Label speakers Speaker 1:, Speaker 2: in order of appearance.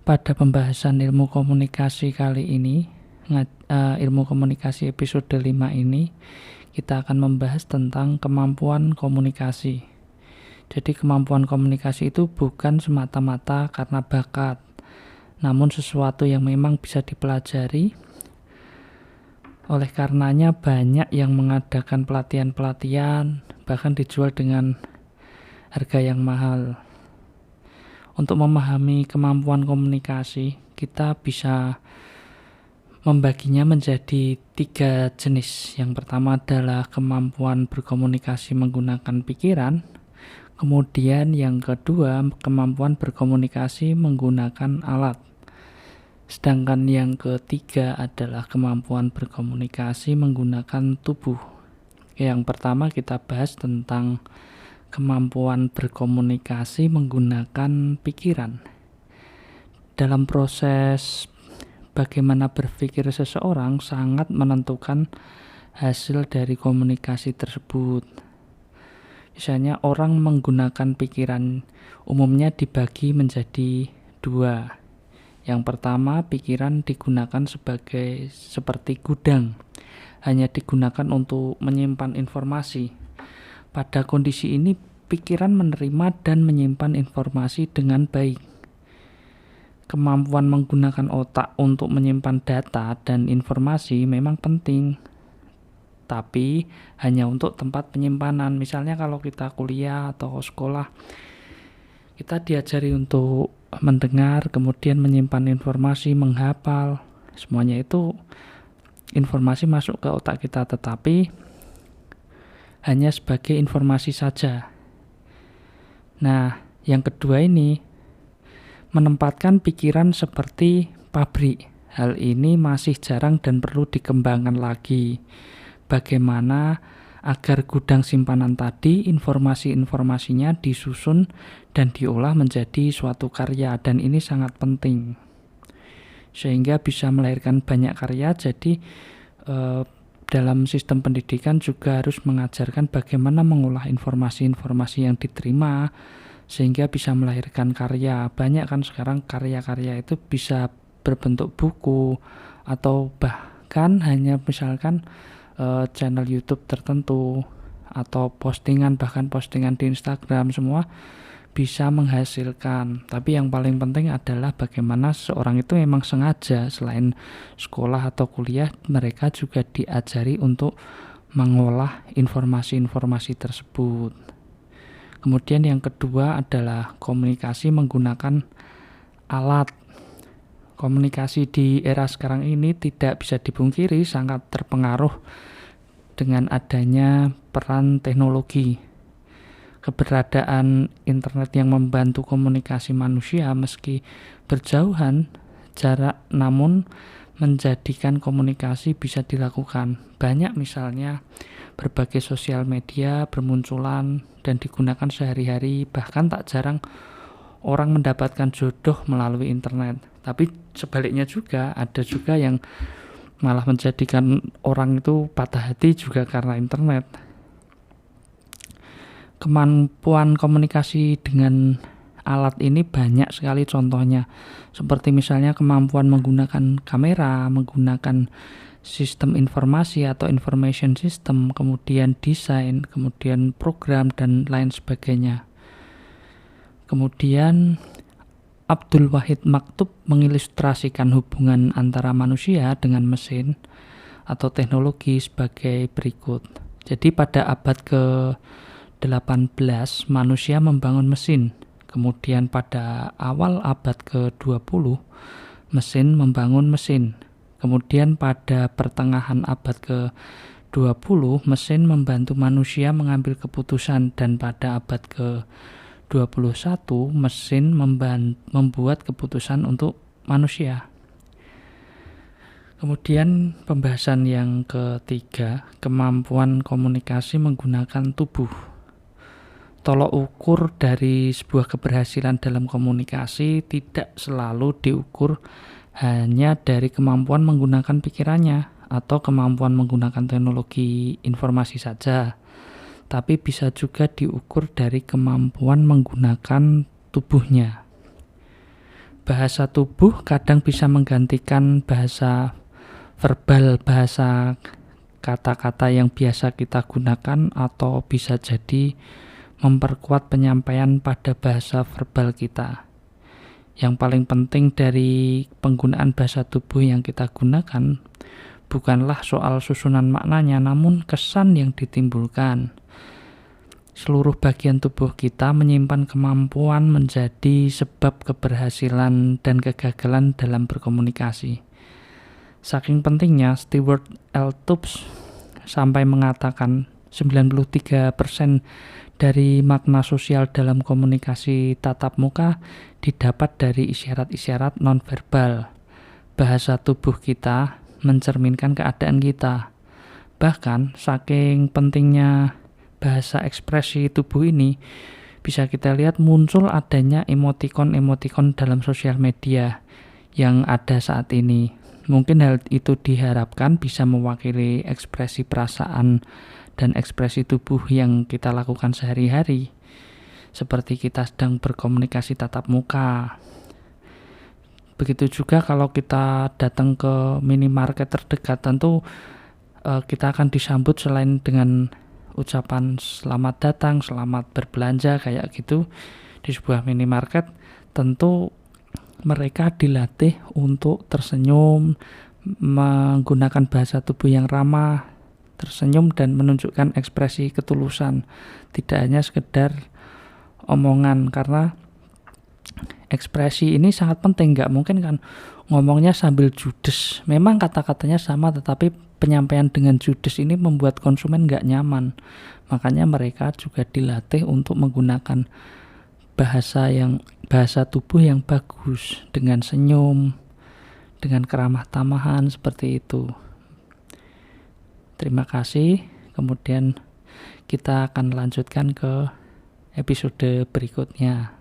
Speaker 1: Pada pembahasan ilmu komunikasi kali ini, ilmu komunikasi episode 5 ini, kita akan membahas tentang kemampuan komunikasi. Jadi kemampuan komunikasi itu bukan semata-mata karena bakat, namun sesuatu yang memang bisa dipelajari. Oleh karenanya banyak yang mengadakan pelatihan-pelatihan, bahkan dijual dengan harga yang mahal. Untuk memahami kemampuan komunikasi, kita bisa membaginya menjadi 3 jenis. Yang pertama adalah kemampuan berkomunikasi menggunakan pikiran. Kemudian yang kedua, kemampuan berkomunikasi menggunakan alat. Sedangkan yang ketiga adalah kemampuan berkomunikasi menggunakan tubuh. Yang pertama kita bahas tentang kemampuan berkomunikasi menggunakan pikiran. Dalam proses bagaimana berpikir seseorang sangat menentukan hasil dari komunikasi tersebut. Misalnya orang menggunakan pikiran umumnya dibagi menjadi 2. Yang pertama, pikiran digunakan seperti gudang, hanya digunakan untuk menyimpan informasi. Pada kondisi ini, pikiran menerima dan menyimpan informasi dengan baik. Kemampuan menggunakan otak untuk menyimpan data dan informasi memang penting, tapi hanya untuk tempat penyimpanan. Misalnya kalau kita kuliah atau sekolah, kita diajari untuk mendengar, kemudian menyimpan informasi, menghafal. Semuanya itu informasi masuk ke otak kita, tetapi hanya sebagai informasi saja. Nah, yang kedua ini menempatkan pikiran seperti pabrik. Hal ini masih jarang dan perlu dikembangkan lagi. Bagaimana agar gudang simpanan tadi informasi-informasinya disusun dan diolah menjadi suatu karya, dan ini sangat penting sehingga bisa melahirkan banyak karya. Jadi dalam sistem pendidikan juga harus mengajarkan bagaimana mengolah informasi-informasi yang diterima sehingga bisa melahirkan karya. Banyak kan sekarang karya-karya itu bisa berbentuk buku atau bahkan hanya misalkan channel YouTube tertentu atau bahkan postingan di Instagram, semua bisa menghasilkan. Tapi yang paling penting adalah bagaimana seorang itu memang sengaja selain sekolah atau kuliah, mereka juga diajari untuk mengolah informasi-informasi tersebut. Kemudian yang kedua adalah komunikasi menggunakan alat. Komunikasi di era sekarang ini tidak bisa dipungkiri sangat terpengaruh dengan adanya peran teknologi. Keberadaan internet yang membantu komunikasi manusia meski berjauhan jarak, namun menjadikan komunikasi bisa dilakukan. Banyak misalnya berbagai sosial media bermunculan dan digunakan sehari-hari, bahkan tak jarang orang mendapatkan jodoh melalui internet. Tapi sebaliknya juga ada juga yang malah menjadikan orang itu patah hati juga karena internet. Kemampuan komunikasi dengan alat ini banyak sekali contohnya, seperti misalnya kemampuan menggunakan kamera, menggunakan sistem informasi atau information system, kemudian desain, kemudian program, dan lain sebagainya. Kemudian Abdul Wahid Maktub mengilustrasikan hubungan antara manusia dengan mesin atau teknologi sebagai berikut. Jadi pada abad ke-18 manusia membangun mesin. Kemudian pada awal abad ke-20 mesin membangun mesin. Kemudian pada pertengahan abad ke-20 mesin membantu manusia mengambil keputusan, dan pada abad ke-21 mesin membuat keputusan untuk manusia. Kemudian pembahasan yang ketiga, kemampuan komunikasi menggunakan tubuh. Tolok ukur dari sebuah keberhasilan dalam komunikasi tidak selalu diukur hanya dari kemampuan menggunakan pikirannya atau kemampuan menggunakan teknologi informasi saja, tapi bisa juga diukur dari kemampuan menggunakan tubuhnya. bahasa tubuh kadang bisa menggantikan bahasa verbal, bahasa kata-kata yang biasa kita gunakan, atau bisa jadi memperkuat penyampaian pada bahasa verbal kita. Yang paling penting dari penggunaan bahasa tubuh yang kita gunakan bukanlah soal susunan maknanya, namun kesan yang ditimbulkan. Seluruh bagian tubuh kita menyimpan kemampuan menjadi sebab keberhasilan dan kegagalan dalam berkomunikasi. Saking pentingnya, Stewart L. Tubbs sampai mengatakan 93% dari makna sosial dalam komunikasi tatap muka didapat dari isyarat-isyarat nonverbal. Bahasa tubuh kita mencerminkan keadaan kita. Bahkan, saking pentingnya bahasa ekspresi tubuh ini, bisa kita lihat muncul adanya emotikon-emotikon dalam sosial media yang ada saat ini. Mungkin hal itu diharapkan bisa mewakili ekspresi perasaan dan ekspresi tubuh yang kita lakukan sehari-hari, seperti kita sedang berkomunikasi tatap muka. Begitu juga kalau kita datang ke minimarket terdekat, tentu kita akan disambut selain dengan ucapan selamat datang, selamat berbelanja kayak gitu di sebuah minimarket, tentu mereka dilatih untuk tersenyum, menggunakan bahasa tubuh yang ramah, tersenyum dan menunjukkan ekspresi ketulusan, tidak hanya sekedar omongan, karena ekspresi ini sangat penting. Nggak mungkin kan ngomongnya sambil judes. Memang kata-katanya sama, tetapi penyampaian dengan judes ini membuat konsumen nggak nyaman. Makanya mereka juga dilatih untuk menggunakan bahasa tubuh yang bagus, dengan senyum, dengan keramah tamahan seperti itu. Terima kasih. Kemudian kita akan lanjutkan ke episode berikutnya.